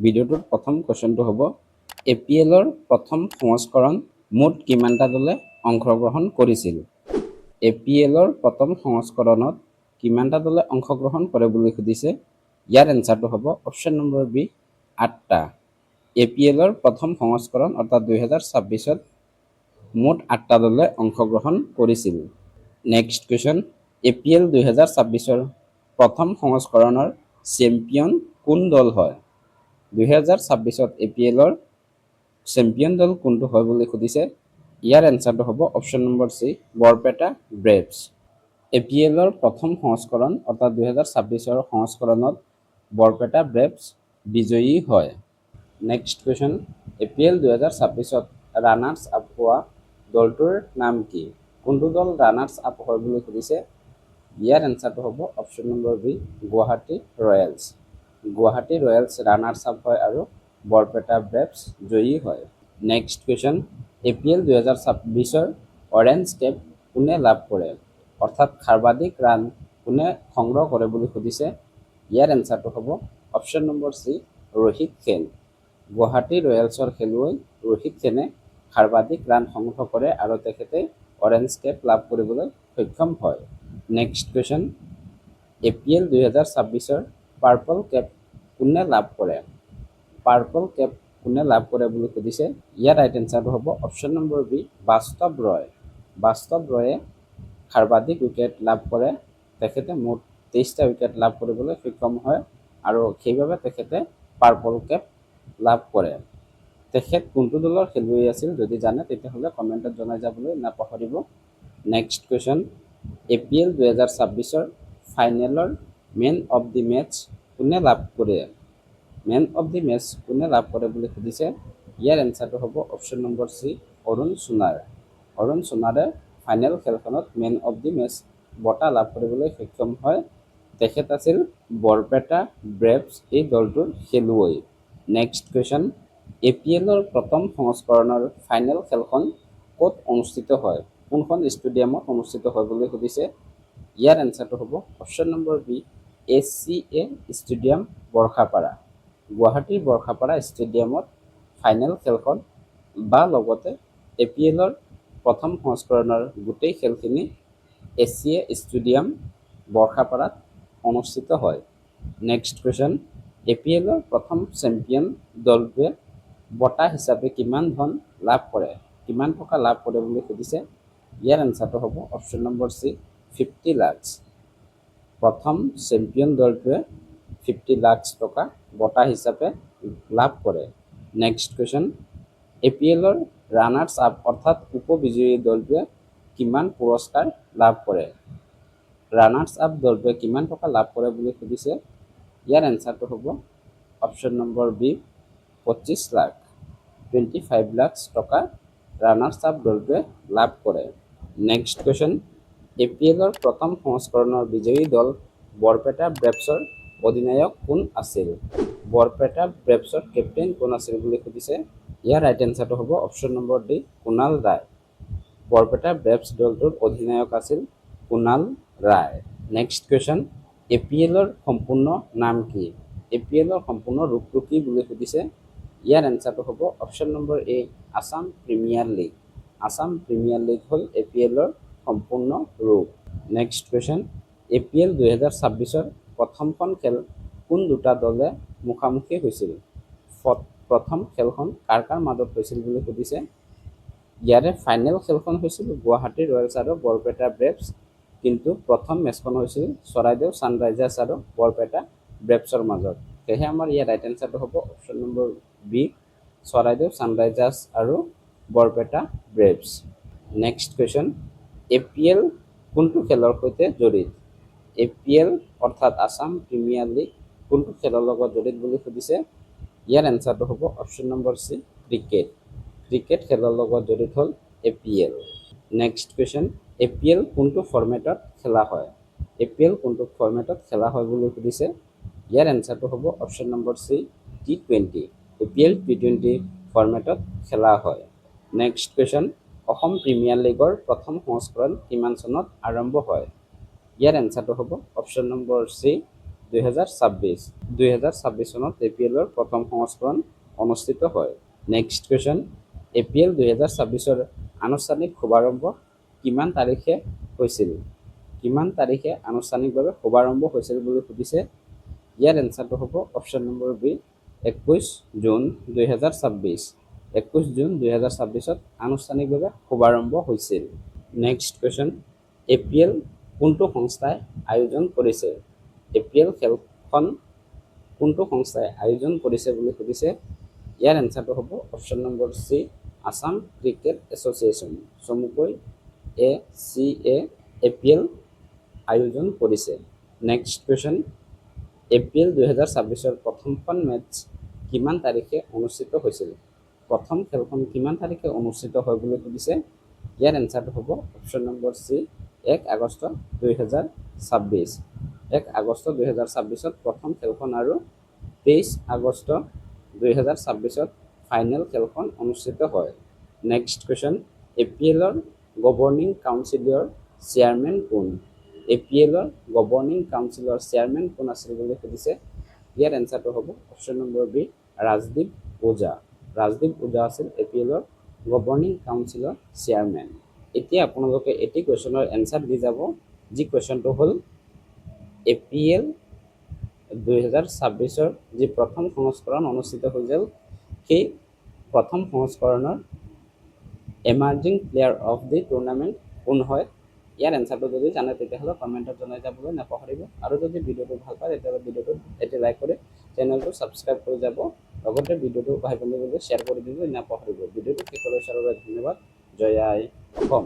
ভিডিঅ'টোৰ প্ৰথম কুৱেশ্যনটো হ'ব APL-ৰ প্ৰথম সংস্কৰণ মুঠ কিমানটা দলে অংশগ্ৰহণ কৰিছিল? APL-ৰ প্ৰথম সংস্কৰণত কিমানটা দলে অংশগ্ৰহণ কৰে বুলি সুধিছে। ইয়াৰ এনচাৰটো হ'ব অপশ্যন নম্বৰ বি 8টা। APL-ৰ প্ৰথম সংস্কৰণ অৰ্থাৎ 2026ত মুঠ 8টা দলে অংশগ্ৰহণ কৰিছিল। নেক্সট কুৱেশ্যন, APL 2026ৰ প্ৰথম সংস্কৰণৰ চেম্পিয়ন কোন দল হয়? 2026ত APL-ৰ চেম্পিয়ন দল কোনটো হয় বুলি সুধিছে। ইয়াৰ এনচাৰটো হ'ব option number C Barpeta Braves. APL-ৰ প্ৰথম সংস্কৰণ অৰ্থাৎ 2026ৰ সংস্কৰণত বৰপেটা ব্ৰেভছ বিজয়ী হয়। নেক্সট কুৱেশ্যন, APL 2026ত ৰানাৰ্ছ আপ হোৱা দলটোৰ নাম কি? কোনটো দল ৰানাৰ্ছ আপ হয় বুলি সুধিছে। ইয়াৰ এনচাৰটো হ'ব option number B Guwahati Royals. Guwahati Royals runners up হয় আৰু বৰপেটা ব্ৰেভছ জয়ী হয়। নেক্সট কুৱেশ্যন, APL 2026ৰ অৰেঞ্জ কেপ কোনে লাভ কৰে? অৰ্থাৎ সৰ্বাধিক ৰান কোনে সংগ্ৰহ কৰে বুলি সুধিছে। ইয়াৰ এনচাৰটো হ'ব অপশ্যন নম্বৰ চি ৰোহিত সেন। গুৱাহাটী ৰয়েলছৰ খেলুৱৈ ৰোহিত সেনে সৰ্বাধিক ৰান সংগ্ৰহ কৰে আৰু তেখেতে অৰেঞ্জ কেপ লাভ কৰিবলৈ সক্ষম হয়। নেক্সট কুৱেশ্যন, APL 2026ৰ পাৰ্পল কেপ কোনে লাভ কৰে? পাৰ্পল কেপ কোনে লাভ কৰে বুলি সুধিছে। ইয়াৰ ৰাইট এনচাৰটো হ'ব অপশ্যন নম্বৰ বি বাস্তৱ ৰয়। বাস্তৱ ৰয়ে সৰ্বাধিক উইকেট লাভ কৰে। তেখেতে মুঠ 23টা উইকেট লাভ কৰিবলৈ সক্ষম হয় আৰু সেইবাবে তেখেতে পাৰ্পল কেপ লাভ কৰে। তেখেত কোনটো দলৰ খেলুৱৈ আছিল? যদি জানে তেতিয়াহ'লে কমেণ্টত জনাই যাবলৈ নাপাহৰিব। নেক্সট কুৱেশ্যন, APL 2026ৰ ফাইনেলৰ মেন অফ দি মেটচ কোনে লাভ কৰে? মেন অফ দি মেটচ কোনে লাভ কৰে বুলি সুধিছে। ইয়াৰ এনচাৰটো হ'ব option number C Arun Sonar. Arun সোণাৰে ফাইনেল খেলখনত মেন অফ দি মেটচ বঁটা লাভ কৰিবলৈ সক্ষম হয়। তেখেত আছিল বৰপেটা ব্ৰেভছ এই দলটোৰ খেলুৱৈ। নেক্সট কুৱেশ্যন, APL-ৰ প্ৰথম সংস্কৰণৰ ফাইনেল খেলখন ক'ত অনুষ্ঠিত হয়? কোনখন ষ্টেডিয়ামত অনুষ্ঠিত হয় বুলি সুধিছে। ইয়াৰ এনচাৰটো হ'ব option number B SCA stadium Barsapara. গুৱাহাটীৰ বৰ্ষাপাৰা ষ্টেডিয়ামত ফাইনেল খেলখন বা লগতে APL-ৰ প্ৰথম সংস্কৰণৰ গোটেই খেলখিনি SCA ষ্টেডিয়াম বৰ্ষাপাৰাত অনুষ্ঠিত হয়। নেক্সট কুৱেশ্যন, APL-ৰ প্ৰথম চেম্পিয়ন দলটোৱে বঁটা হিচাপে কিমান ধন লাভ কৰে? কিমান টকা লাভ কৰে বুলি সুধিছে। ইয়াৰ এনচাৰটো হ'ব অপশ্যন নম্বৰ চি 50 লাখছ। প্ৰথম চেম্পিয়ন দলটোৱে 50 লাখ টকা বঁটা হিচাপে লাভ কৰে। নেক্সট কুৱেশ্যন, APL-ৰ ৰানাৰ্ছ আপ অৰ্থাৎ উপবিজয়ী দলটোৱে কিমান পুৰস্কাৰ লাভ কৰে? ৰানাৰ্ছ আপ দলটোৱে কিমান টকা লাভ কৰে বুলি সুধিছে। ইয়াৰ এনচাৰটো হ'ব option number B 25 lakh. 25 lakh টকা ৰানাৰ্ছ আপ দলটোৱে লাভ কৰে। নেক্সট কুৱেশ্যন, APL-ৰ প্ৰথম সংস্কৰণৰ বিজয়ী দল বৰপেটা ব্ৰেভছৰ অধিনায়ক কোন আছিল? বৰপেটা ব্ৰেভছৰ কেপ্টেইন কোন আছিল বুলি সুধিছে। ইয়াৰ ৰাইট এনচাৰটো হ'ব অপশ্যন নম্বৰ ডি কুণাল ৰায়। বৰপেটা ব্ৰেভছ দলটোৰ অধিনায়ক আছিল কুণাল ৰায়। নেক্সট কুৱেশ্যন, APL-ৰ সম্পূৰ্ণ নাম কি? APL-ৰ সম্পূৰ্ণ ৰূপটো কি বুলি সুধিছে। ইয়াৰ এনচাৰটো হ'ব option number A Assam premier league. Assam premier league হ'ল APL-ৰ সম্পূৰ্ণ ৰূপ। নেক্সট কুৱেশ্যন, APL 2026ৰ প্ৰথমখন খেল কোন দুটা দলে মুখামুখি হৈছিল? প্ৰথম খেলখন কাৰ কাৰ মাজত হৈছিল বুলি সুধিছে। ইয়াৰে ফাইনেল খেলখন হৈছিল গুৱাহাটী ৰয়েলছ আৰু বৰপেটা ব্ৰেভছ, কিন্তু প্ৰথম মেচখন হৈছিল চৰাইদেউ ছানৰাইজাৰ্ছ আৰু বৰপেটা ব্ৰেভছৰ মাজত। সেয়েহে আমাৰ ইয়াৰ ৰাইট এনচাৰটো হ'ব option number B Charaideo sunrisers আৰু Barpeta braves. Next question, APL কোনটো খেলৰ সৈতে জড়িত? APL অৰ্থাৎ আছাম প্ৰিমিয়াৰ লীগ কোনটো খেলৰ লগত জড়িত বুলি সুধিছে। ইয়াৰ এনচাৰটো হ'ব option number C cricket. Cricket খেলৰ লগত জড়িত হ'ল APL। নেক্সট কুৱেশ্যন, APL কোনটো ফৰ্মেটত খেলা হয়? APL কোনটো ফৰ্মেটত খেলা হয় বুলি সুধিছে। ইয়াৰ এনচাৰটো হ'ব option number C T20। APL T20 ফৰ্মেটত খেলা হয়। নেক্সট কুৱেশ্যন, অসম প্ৰিমিয়াৰ লীগৰ প্ৰথম সংস্কৰণ কিমান চনত আৰম্ভ হয়? ইয়াৰ এনচাৰটো হ'ব অপশ্যন নম্বৰ চি 2026 চনত APLৰ প্ৰথম সংস্কৰণ অনুষ্ঠিত হয়। নেক্সট কুৱেশ্যন, APL 2026ৰ আনুষ্ঠানিক শুভাৰম্ভ কিমান তাৰিখে হৈছিল? কিমান তাৰিখে আনুষ্ঠানিকভাৱে শুভাৰম্ভ হৈছিল বুলি সুধিছে। ইয়াৰ এনচাৰটো হ'ব অপশ্যন নম্বৰ বি, 21 জুন 2026। 21 জুন 2026ত আনুষ্ঠানিকভাৱে শুভাৰম্ভ হৈছিল। নেক্সট কুৱেশ্যন, APL কোনটো সংস্থাই আয়োজন কৰিছে? APL খেলখন কোনটো সংস্থাই আয়োজন কৰিছে বুলি সুধিছে। ইয়াৰ এনচাৰটো হ'ব option number C, Assam cricket association. চমুকৈ ACA APL আয়োজন কৰিছে। নেক্সট কুৱেশ্যন, APL 2026ৰ প্ৰথমখন মেটচ কিমান তাৰিখে অনুষ্ঠিত হৈছিল? প্ৰথম খেলখন কিমান তাৰিখে অনুষ্ঠিত হয় বুলি সুধিছে। ইয়াৰ এনচাৰটো হ'ব অপশ্যন নম্বৰ চি, 1 আগষ্ট 2026। 1 আগষ্ট 2026ত প্ৰথম খেলখন আৰু 23 আগষ্ট 2026ত ফাইনেল খেলখন অনুষ্ঠিত হয়। নেক্সট কুৱেশ্যন, APLৰ গভৰ্ণিং কাউন্সিলৰ চেয়াৰমেন কোন? APLৰ গভৰ্ণিং কাউন্সিলৰ চেয়াৰমেন কোন আছিল বুলি সুধিছে। ইয়াৰ এনচাৰটো হ'ব অপশ্যন নম্বৰ বি, ৰাজদীপ ওজা। ৰাজদীপ ওজা আছিল APLৰ গভৰ্ণিং কাউন্সিলৰ চেয়াৰমেন। এতিয়া আপোনালোকে এটি কুৱেশ্যনৰ এনচাৰ দি যাব, যি কুৱেশ্যনটো হ'ল APL 2026ৰ যি প্ৰথম সংস্কৰণ অনুষ্ঠিত হৈছিল, সেই প্ৰথম সংস্কৰণৰ emerging player of the tournament কোন হয়? ইয়াৰ এনচাৰটো যদি জানে তেতিয়াহ'লে কমেণ্টত জনাই যাবলৈ নাপাহৰিব। আৰু যদি ভিডিঅ'টো ভাল পায় তেতিয়াহ'লে ভিডিঅ'টোত এটি লাইক কৰি চেনেলটো ছাবস্ক্ৰাইব কৰি যাব। লগতে ভিডিঅ'টো ভাই বন্ধুৰ লগত শ্বেয়াৰ কৰি দিব নাপাহৰিব। ভিডিঅ'টো শেষলৈ চোৱাৰ বাবে ধন্যবাদ। জয় আই অসম।